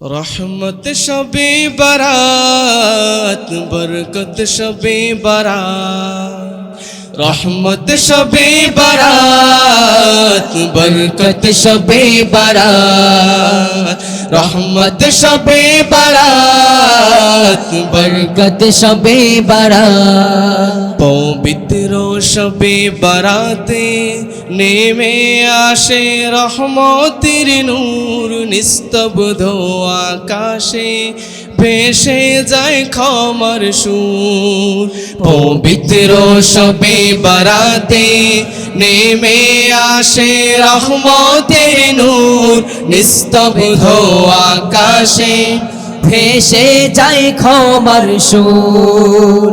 रहमत शबे बारात बरकत शबे बारात रहमत शबे बारात बरकत शबे बारात रहमत शबे बारात बरकत शबे बारात पवित्र शबे बाराते नेमे आशे रहमतेर नूर निस्तब्ध आकाशे ভেসে যায় ক্ষমার সুর পবিত্র শবে বারাতে নেমে আসে রহমতের নূর নিস্তব্ধ আকাশে ভেসে যায় ক্ষমার সুর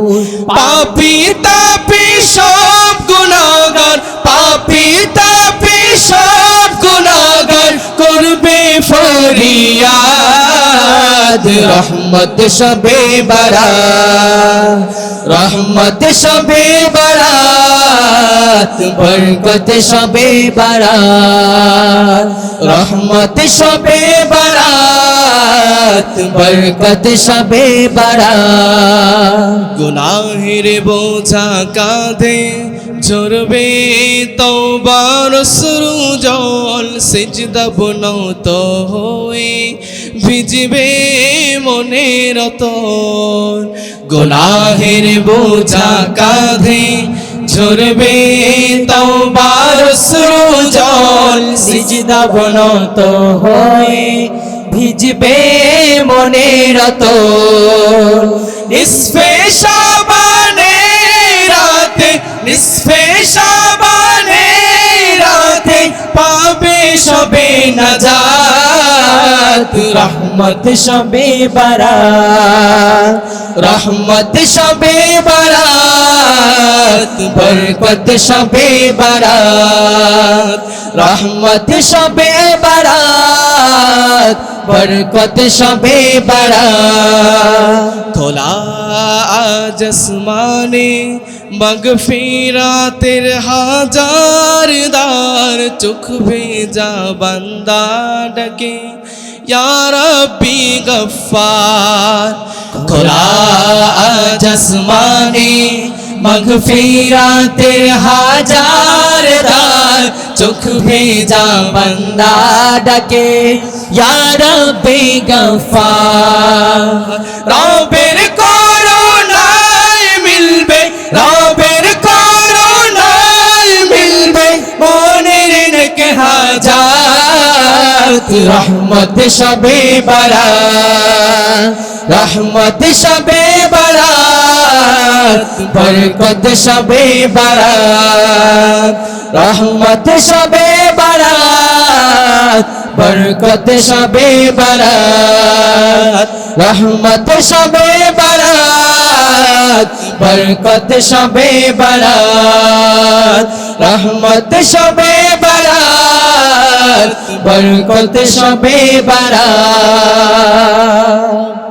পাপী তাপী সব গুনাহগার পাপী তাপী সব গুনাহগার করবে ফরিয়াদ रहमत शबे बारात रहमत शबे बारात बरकत शबे बारात रहमत शबे बारात बरकत शबे बारात गुनाहेर बोझा काঁধে ঝরবে তওবার অশ্রু জল সিজদা বনত হয়ে ভিজবে মনের অতর গুনাহের বোঝা কাঁধে ঝরবে তওবার অশ্রু জল সিজদা বনত হয়ে ভিজবে মনের অতর নিসফে শাবানে রাতে নিসফে শাবানে রাতে পাবে সবে নাজাত रहमत शबे बारात रहमत शबे बारात बरकत शबे बारात रहमत शबे बारात बरकत शबे बारात खोला आज आसमाने मगफिरातेर हाजार दार चोख भेजा बंदा डके या रब्बी गफ्फार खुला आज आसमाने मगफिरातेर हाजार दार चोख भेजा बंदा डके या रब्बी गफ्फार रब्बेर করুণায় মিলবে রবের করুণায় মিলবে মনের নেক হাজাত रहमत शबे बारात रहमत शबे बारात बरकत शबे बारात रहमत शबे बारात बरकत शबे बारात रहमत शबे बारात बरकत शबे बारात रहमत शबे बारात बरकत शबे बारात।